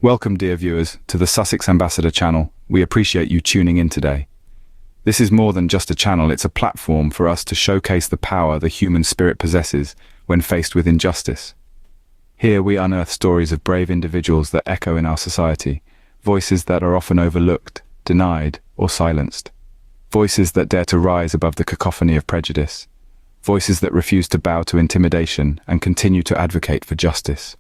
Welcome, dear viewers, to the Sussex Ambassador channel. We appreciate you tuning in today. This is more than just a channel, it's a platform for us to showcase the power the human spirit possesses when faced with injustice. Here we unearth stories of brave individuals that echo in our society, voices that are often overlooked, denied, or silenced. Voices that dare to rise above the cacophony of prejudice. Voices that refuse to bow to intimidation and continue to advocate for justice.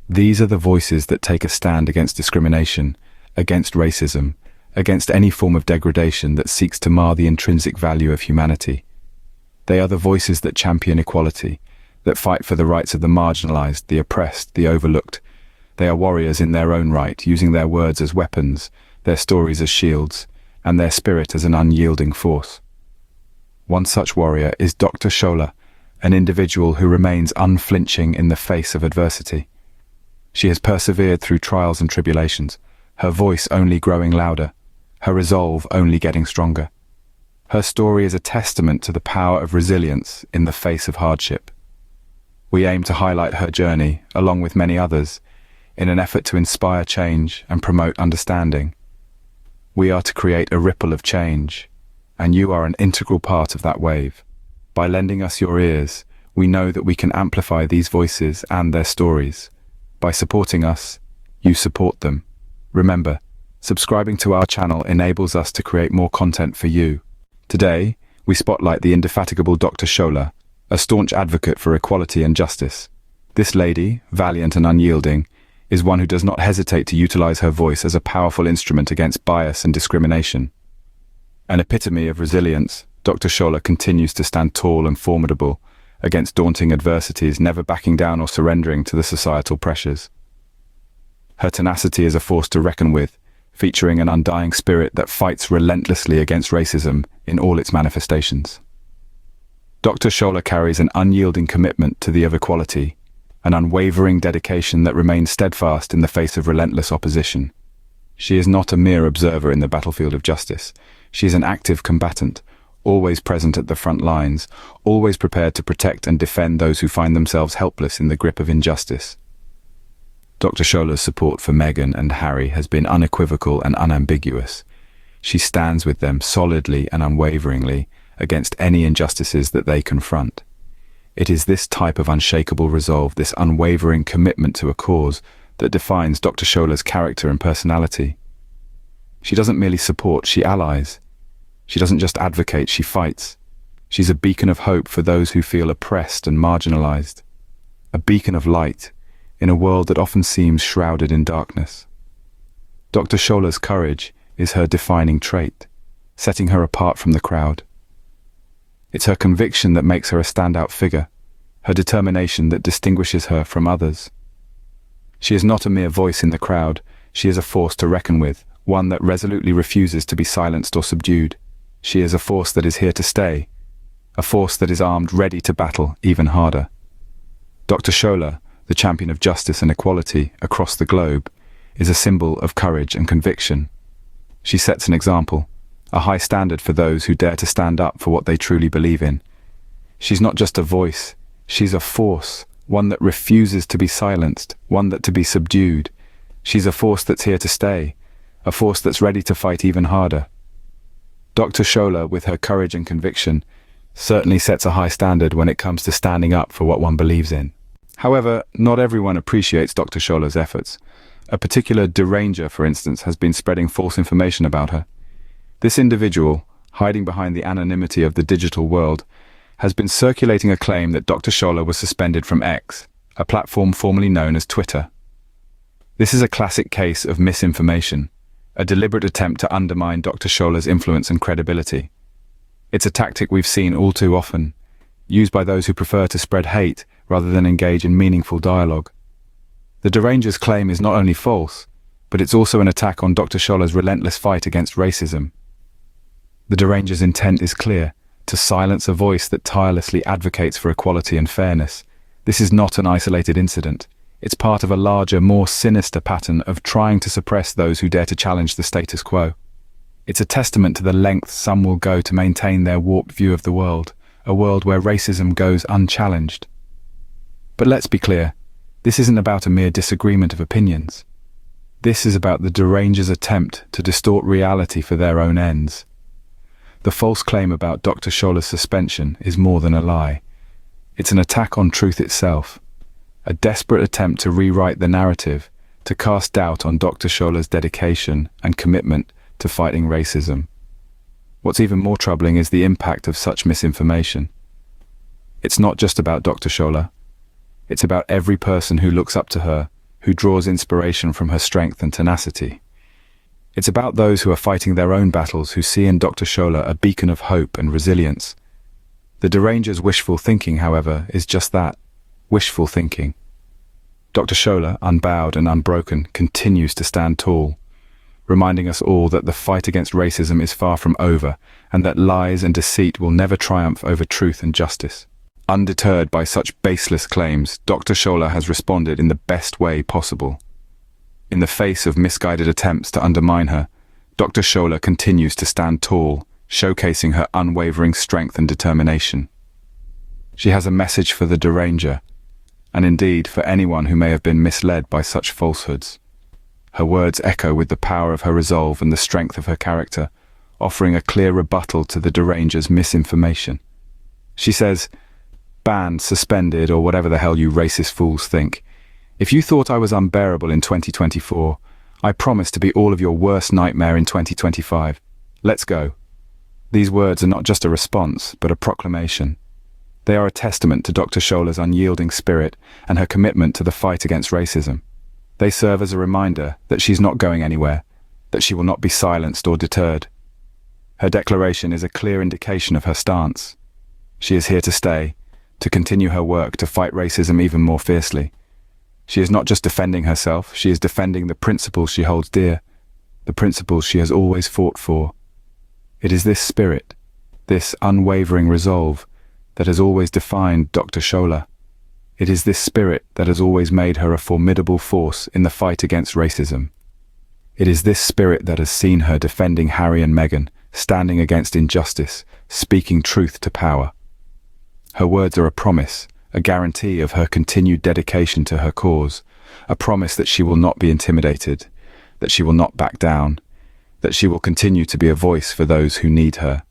These are the voices that take a stand against discrimination, against racism, against any form of degradation that seeks to mar the intrinsic value of humanity. They are the voices that champion equality, that fight for the rights of the marginalized, the oppressed, the overlooked. They are warriors in their own right, using their words as weapons, their stories as shields, and their spirit as an unyielding force. One such warrior is Dr. Shola, an individual who remains unflinching in the face of adversity. She has persevered through trials and tribulations, her voice only growing louder, her resolve only getting stronger. Her story is a testament to the power of resilience in the face of hardship. We aim to highlight her journey, along with many others, in an effort to inspire change and promote understanding. We are to create a ripple of change, and you are an integral part of that wave. By lending us your ears, we know that we can amplify these voices and their stories. By supporting us, you support them. Remember, subscribing to our channel enables us to create more content for you. Today, we spotlight the indefatigable Dr. Shola, a staunch advocate for equality and justice. This lady, valiant and unyielding, is one who does not hesitate to utilize her voice as a powerful instrument against bias and discrimination. An epitome of resilience, Dr. Shola continues to stand tall and formidable against daunting adversities, never backing down or surrendering to the societal pressures. Her tenacity is a force to reckon with, featuring an undying spirit that fights relentlessly against racism in all its manifestations. Dr. Shola carries an unyielding commitment to the of equality, an unwavering dedication that remains steadfast in the face of relentless opposition. She is not a mere observer in the battlefield of justice. She is an active combatant, always present at the front lines, always prepared to protect and defend those who find themselves helpless in the grip of injustice. Dr. Shola's support for Meghan and Harry has been unequivocal and unambiguous. She stands with them solidly and unwaveringly against any injustices that they confront. It is this type of unshakable resolve, this unwavering commitment to a cause, that defines Dr. Shola's character and personality. She doesn't merely support, she allies. She doesn't just advocate, she fights. She's a beacon of hope for those who feel oppressed and marginalized. A beacon of light in a world that often seems shrouded in darkness. Dr. Shola's courage is her defining trait, setting her apart from the crowd. It's her conviction that makes her a standout figure, her determination that distinguishes her from others. She is not a mere voice in the crowd, she is a force to reckon with, one that resolutely refuses to be silenced or subdued. She is a force that is here to stay, a force that is armed, ready to battle even harder. Dr. Shola, the champion of justice and equality across the globe, is a symbol of courage and conviction. She sets an example, a high standard for those who dare to stand up for what they truly believe in. She's not just a voice, she's a force, one that refuses to be silenced, one that to be subdued. She's a force that's here to stay, a force that's ready to fight even harder. Dr. Shola, with her courage and conviction, certainly sets a high standard when it comes to standing up for what one believes in. However, not everyone appreciates Dr. Shola's efforts. A particular deranger, for instance, has been spreading false information about her. This individual, hiding behind the anonymity of the digital world, has been circulating a claim that Dr. Shola was suspended from X, a platform formerly known as Twitter. This is a classic case of misinformation, a deliberate attempt to undermine Dr. Shola's influence and credibility. It's a tactic we've seen all too often, used by those who prefer to spread hate rather than engage in meaningful dialogue. The deranger's claim is not only false, but it's also an attack on Dr. Shola's relentless fight against racism. The deranger's intent is clear, to silence a voice that tirelessly advocates for equality and fairness. This is not an isolated incident. It's part of a larger, more sinister pattern of trying to suppress those who dare to challenge the status quo. It's a testament to the lengths some will go to maintain their warped view of the world, a world where racism goes unchallenged. But let's be clear, this isn't about a mere disagreement of opinions. This is about the deranger's attempt to distort reality for their own ends. The false claim about Dr. Shola's suspension is more than a lie. It's an attack on truth itself, a desperate attempt to rewrite the narrative, to cast doubt on Dr. Shola's dedication and commitment to fighting racism. What's even more troubling is the impact of such misinformation. It's not just about Dr. Shola. It's about every person who looks up to her, who draws inspiration from her strength and tenacity. It's about those who are fighting their own battles, who see in Dr. Shola a beacon of hope and resilience. The deranger's wishful thinking, however, is just that, wishful thinking. Dr. Shola, unbowed and unbroken, continues to stand tall, reminding us all that the fight against racism is far from over, and that lies and deceit will never triumph over truth and justice. Undeterred by such baseless claims, Dr. Shola has responded in the best way possible. In the face of misguided attempts to undermine her, Dr. Shola continues to stand tall, showcasing her unwavering strength and determination. She has a message for the deranger, and indeed for anyone who may have been misled by such falsehoods. Her words echo with the power of her resolve and the strength of her character, offering a clear rebuttal to the deranger's misinformation. She says, "Banned, suspended, or whatever the hell you racist fools think. If you thought I was unbearable in 2024, I promise to be all of your worst nightmare in 2025. Let's go." These words are not just a response, but a proclamation. They are a testament to Dr. Shola's unyielding spirit and her commitment to the fight against racism. They serve as a reminder that she's not going anywhere, that she will not be silenced or deterred. Her declaration is a clear indication of her stance. She is here to stay, to continue her work to fight racism even more fiercely. She is not just defending herself, she is defending the principles she holds dear, the principles she has always fought for. It is this spirit, this unwavering resolve, that has always defined Dr. Shola. It is this spirit that has always made her a formidable force in the fight against racism. It is this spirit that has seen her defending Harry and Meghan, standing against injustice, speaking truth to power. Her words are a promise, a guarantee of her continued dedication to her cause, a promise that she will not be intimidated, that she will not back down, that she will continue to be a voice for those who need her.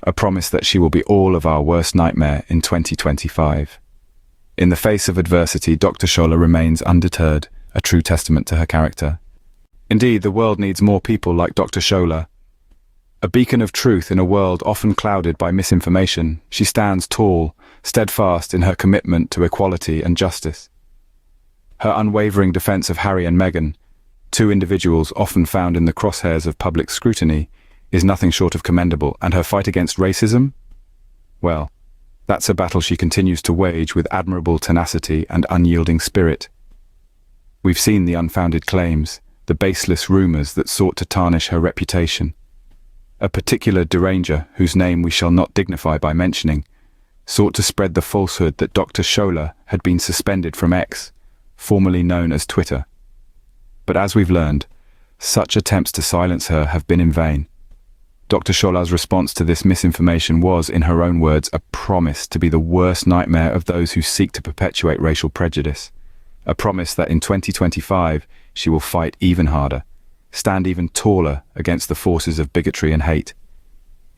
A promise that she will be all of our worst nightmare in 2025. In the face of adversity, Dr. Shola remains undeterred, a true testament to her character. Indeed, the world needs more people like Dr. Shola. A beacon of truth in a world often clouded by misinformation, she stands tall, steadfast in her commitment to equality and justice. Her unwavering defense of Harry and Meghan, two individuals often found in the crosshairs of public scrutiny, is nothing short of commendable, and her fight against racism? Well, that's a battle she continues to wage with admirable tenacity and unyielding spirit. We've seen the unfounded claims, the baseless rumors that sought to tarnish her reputation. A particular deranger, whose name we shall not dignify by mentioning, sought to spread the falsehood that Dr. Shola had been suspended from X, formerly known as Twitter. But as we've learned, such attempts to silence her have been in vain. Dr. Shola's response to this misinformation was, in her own words, a promise to be the worst nightmare of those who seek to perpetuate racial prejudice. A promise that in 2025 she will fight even harder, stand even taller against the forces of bigotry and hate.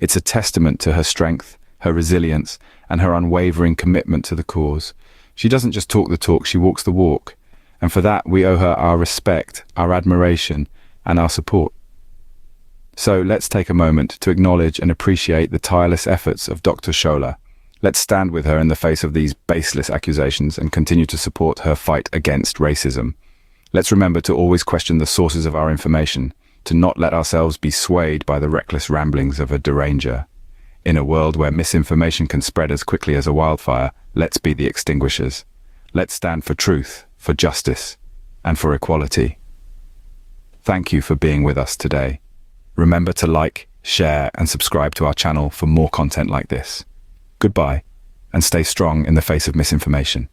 It's a testament to her strength, her resilience, and her unwavering commitment to the cause. She doesn't just talk the talk, she walks the walk. And for that we owe her our respect, our admiration, and our support. So let's take a moment to acknowledge and appreciate the tireless efforts of Dr. Shola. Let's stand with her in the face of these baseless accusations and continue to support her fight against racism. Let's remember to always question the sources of our information, to not let ourselves be swayed by the reckless ramblings of a deranger. In a world where misinformation can spread as quickly as a wildfire, let's be the extinguishers. Let's stand for truth, for justice, and for equality. Thank you for being with us today. Remember to like, share, and subscribe to our channel for more content like this. Goodbye, and stay strong in the face of misinformation.